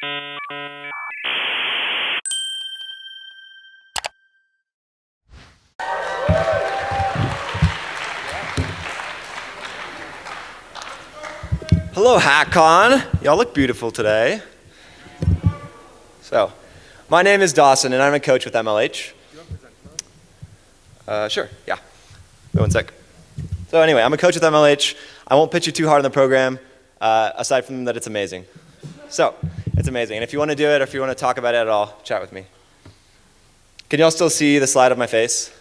Hello, Hackcon. Y'all look beautiful today. So, my name is Dawson, and I'm a coach with MLH. Sure, yeah. Wait one sec. So anyway, I'm a coach with MLH. I won't pitch you too hard on the program, aside from that it's amazing. So, it's amazing. And if you want to do it, or if you want to talk about it at all, chat with me. Can y'all still see the slide of my face?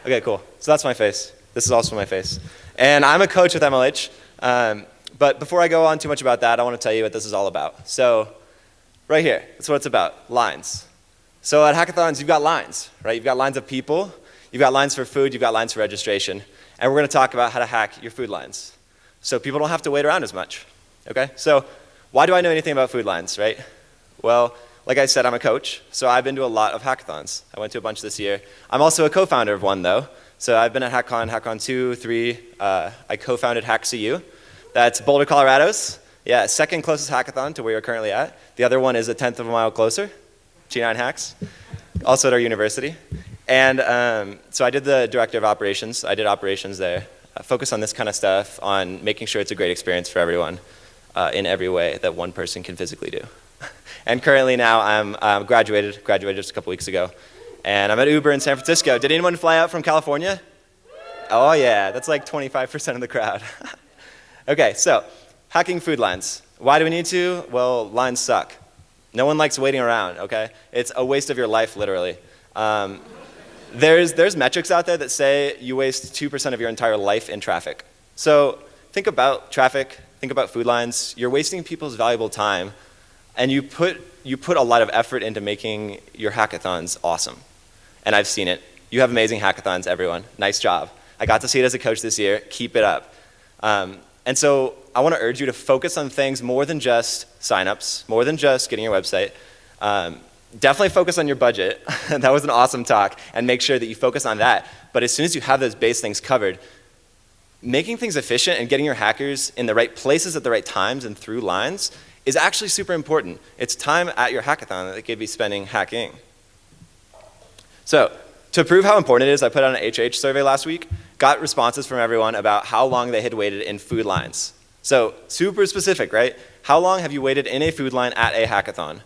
Okay, cool. So that's my face. This is also my face. And I'm a coach with MLH. But before I go on too much about that, I want to tell you what this is all about. So, right here, that's what it's about, lines. So at hackathons, you've got lines, right? You've got lines of people, you've got lines for food, you've got lines for registration, and we're going to talk about how to hack your food lines. So people don't have to wait around as much, okay? So why do I know anything about food lines, right? Well, like I said, I'm a coach, so I've been to a lot of hackathons. I went to a bunch this year. I'm also a co-founder of one, though. So I've been at Hackcon 2, 3. I co-founded HackCU. That's Boulder, Colorado's. Yeah, second closest hackathon to where you're currently at. The other one is a 1/10 of a mile closer, G9 Hacks, also at our university. And so I did the director of operations. I did operations there. Focus on this kind of stuff, on making sure it's a great experience for everyone in every way that one person can physically do. And currently now I'm graduated just a couple weeks ago. And I'm at Uber in San Francisco. Did anyone fly out from California? Oh yeah, that's like 25% of the crowd. Okay, so hacking food lines. Why do we need to? Well, lines suck. No one likes waiting around, okay? It's a waste of your life, literally. There's metrics out there that say you waste 2% of your entire life in traffic. So think about traffic, think about food lines. You're wasting people's valuable time, and you put a lot of effort into making your hackathons awesome. And I've seen it. You have amazing hackathons, everyone. Nice job. I got to see it as a coach this year. Keep it up. And so I want to urge you to focus on things more than just signups, more than just getting your website. Definitely focus on your budget. That was an awesome talk. And make sure that you focus on that. But as soon as you have those base things covered, making things efficient and getting your hackers in the right places at the right times and through lines is actually super important. It's time at your hackathon that they could be spending hacking. So to prove how important it is, I put out an HH survey last week, got responses from everyone about how long they had waited in food lines. So super specific, right? How long have you waited in a food line at a hackathon?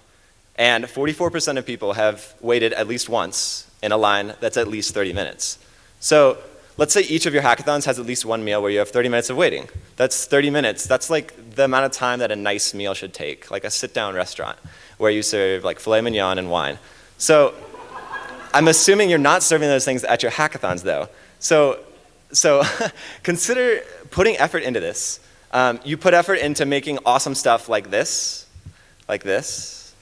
And 44% of people have waited at least once in a line that's at least 30 minutes. So let's say each of your hackathons has at least one meal where you have 30 minutes of waiting. That's 30 minutes. That's like the amount of time that a nice meal should take, like a sit-down restaurant where you serve like filet mignon and wine. So I'm assuming you're not serving those things at your hackathons, though. So consider putting effort into this. You put effort into making awesome stuff like this, like this,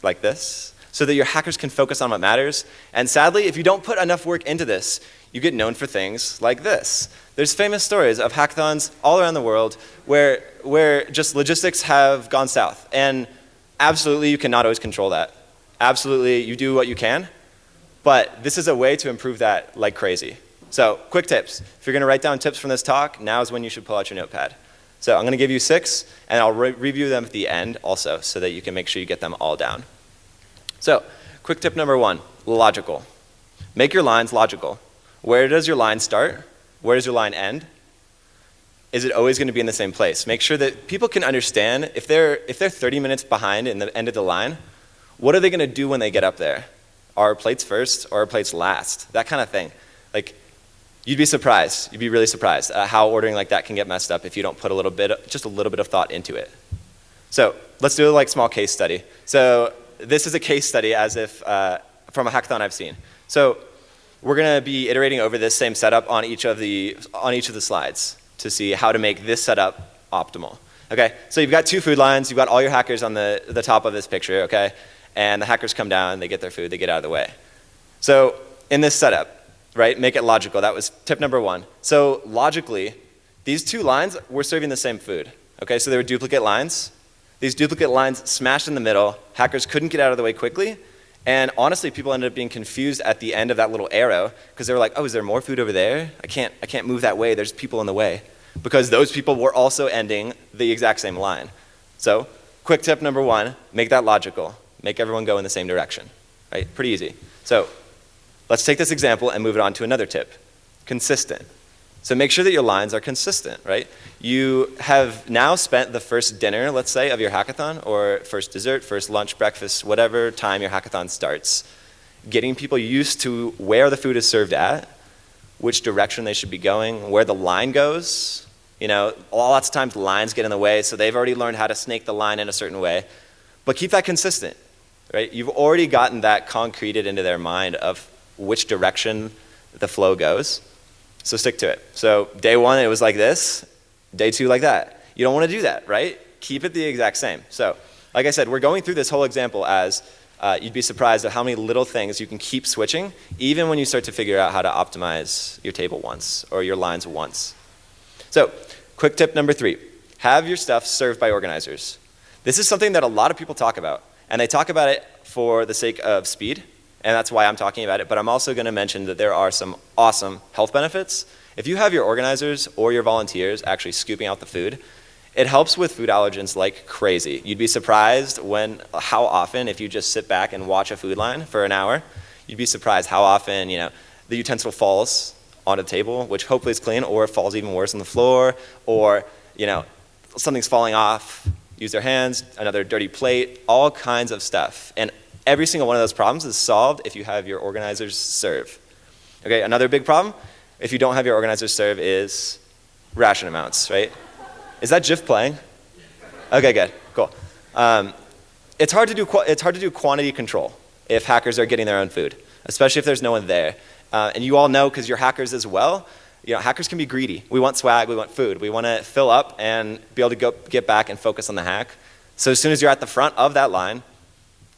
like this, so that your hackers can focus on what matters. And sadly, if you don't put enough work into this, you get known for things like this. There's famous stories of hackathons all around the world where just logistics have gone south. And absolutely, you cannot always control that. Absolutely, you do what you can. But this is a way to improve that like crazy. So quick tips. If you're going to write down tips from this talk, now is when you should pull out your notepad. So I'm going to give you 6, and I'll review them at the end also so that you can make sure you get them all down. So quick tip number 1, logical. Make your lines logical. Where does your line start? Where does your line end? Is it always going to be in the same place? Make sure that people can understand if they're 30 minutes behind in the end of the line, what are they going to do when they get up there? Are plates first or are plates last? That kind of thing. Like, you'd be surprised. You'd be really surprised at how ordering like that can get messed up if you don't put just a little bit of thought into it. So let's do a like small case study. So this is a case study as if from a hackathon I've seen. So we're going to be iterating over this same setup on each of the slides to see how to make this setup optimal. Okay, so you've got 2 food lines. You've got all your hackers on the top of this picture. Okay. And the hackers come down, they get their food, they get out of the way. So in this setup, right, make it logical. That was tip number 1. So logically, these 2 lines were serving the same food. Okay, so they were duplicate lines. These duplicate lines smashed in the middle. Hackers couldn't get out of the way quickly. And honestly, people ended up being confused at the end of that little arrow because they were like, oh, is there more food over there? I can't move that way. There's people in the way. Because those people were also ending the exact same line. So quick tip number 1, make that logical. Make everyone go in the same direction, right? Pretty easy. So let's take this example and move it on to another tip, consistent. So make sure that your lines are consistent, right? You have now spent the first dinner, let's say, of your hackathon, or first dessert, first lunch, breakfast, whatever time your hackathon starts, getting people used to where the food is served at, which direction they should be going, where the line goes. You know, lots of times lines get in the way, so they've already learned how to snake the line in a certain way. But keep that consistent, right? You've already gotten that concreted into their mind of which direction the flow goes. So stick to it. So day 1, it was like this. Day 2, like that. You don't want to do that, right? Keep it the exact same. So like I said, we're going through this whole example as you'd be surprised at how many little things you can keep switching, even when you start to figure out how to optimize your table once or your lines once. So quick tip number 3, have your stuff served by organizers. This is something that a lot of people talk about, and they talk about it for the sake of speed, and that's why I'm talking about it, but I'm also going to mention that there are some awesome health benefits. If you have your organizers or your volunteers actually scooping out the food, it helps with food allergens like crazy. You'd be surprised how often, if you just sit back and watch a food line for an hour, you'd be surprised how often, you know, the utensil falls onto the table, which hopefully is clean, or it falls even worse on the floor, or, you know, something's falling off, use their hands, another dirty plate, all kinds of stuff. And every single one of those problems is solved if you have your organizers serve. Okay, another big problem, if you don't have your organizers serve, is ration amounts, right? Is that GIF playing? Okay, good, cool. It's hard to do quantity control if hackers are getting their own food, especially if there's no one there. And you all know, because you're hackers as well, you know, hackers can be greedy. We want swag, we want food. We want to fill up and be able to get back and focus on the hack. So as soon as you're at the front of that line,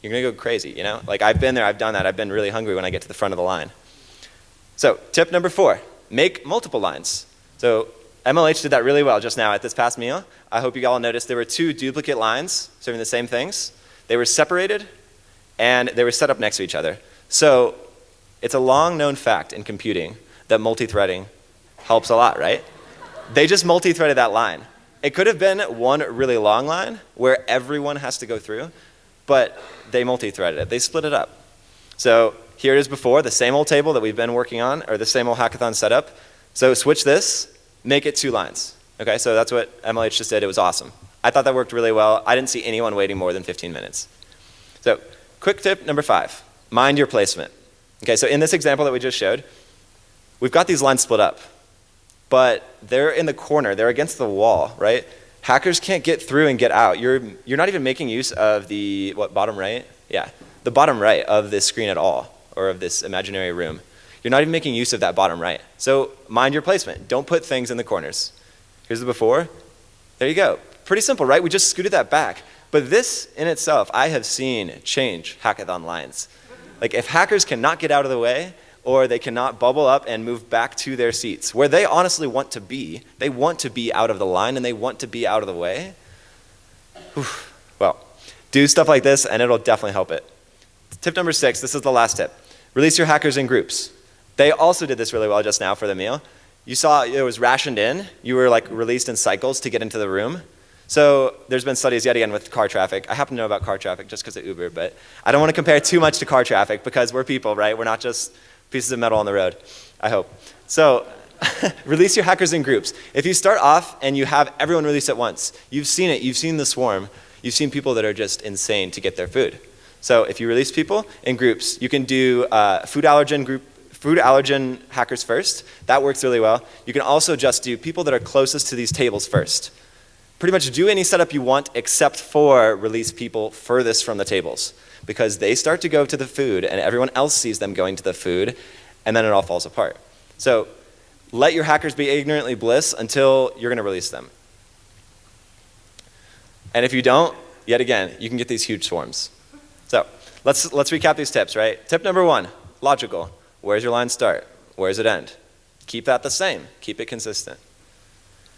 you're going to go crazy, you know? Like, I've been there, I've done that. I've been really hungry when I get to the front of the line. So tip number 4, make multiple lines. So MLH did that really well just now at this past meal. I hope you all noticed there were 2 duplicate lines serving the same things. They were separated, and they were set up next to each other. So it's a long-known fact in computing that multi-threading helps a lot, right? They just multi-threaded that line. It could have been one really long line where everyone has to go through, but they multi-threaded it. They split it up. So here it is before, the same old table that we've been working on, or the same old hackathon setup. So switch this, make it 2 lines. Okay, so that's what MLH just did. It was awesome. I thought that worked really well. I didn't see anyone waiting more than 15 minutes. So quick tip number 5, mind your placement. Okay, so in this example that we just showed, we've got these lines split up, but they're in the corner, they're against the wall, right? Hackers can't get through and get out. You're not even making use of the, bottom right? Yeah, the bottom right of this screen at all, or of this imaginary room. You're not even making use of that bottom right. So mind your placement. Don't put things in the corners. Here's the before. There you go. Pretty simple, right? We just scooted that back. But this in itself, I have seen change hackathon lines. Like, if hackers cannot get out of the way, or they cannot bubble up and move back to their seats, where they honestly want to be, they want to be out of the line and they want to be out of the way, well, do stuff like this and it'll definitely help it. Tip number 6, this is the last tip. Release your hackers in groups. They also did this really well just now for the meal. You saw it was rationed in. You were like released in cycles to get into the room. So there's been studies yet again with car traffic. I happen to know about car traffic just because of Uber, but I don't want to compare too much to car traffic because we're people, right? We're not just pieces of metal on the road, I hope. So release your hackers in groups. If you start off and you have everyone release at once, you've seen it, you've seen the swarm, you've seen people that are just insane to get their food. So if you release people in groups, you can do food allergen hackers first. That works really well. You can also just do people that are closest to these tables first. Pretty much do any setup you want except for release people furthest from the tables, because they start to go to the food and everyone else sees them going to the food, and then it all falls apart. So let your hackers be ignorantly bliss until you're going to release them. And if you don't, yet again, you can get these huge swarms. So let's recap these tips, right? Tip number 1, logical. Where's your line start? Where's it end? Keep that the same. Keep it consistent.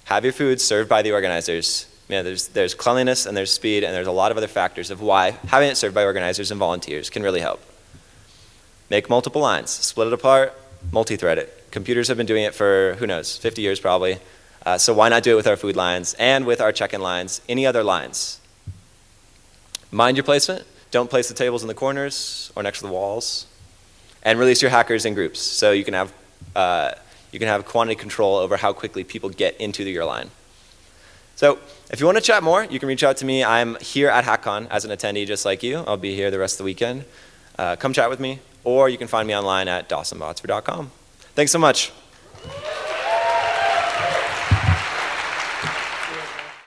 Have your food served by the organizers. You know, there's cleanliness and there's speed and there's a lot of other factors of why having it served by organizers and volunteers can really help. Make multiple lines. Split it apart, multi-thread it. Computers have been doing it for, who knows, 50 years probably. So why not do it with our food lines and with our check-in lines, any other lines? Mind your placement. Don't place the tables in the corners or next to the walls. And release your hackers in groups so you can have quantity control over how quickly people get into your line. So if you want to chat more, you can reach out to me. I'm here at Hackcon as an attendee just like you. I'll be here the rest of the weekend. Come chat with me, or you can find me online at dawsonbotsford.com. Thanks so much.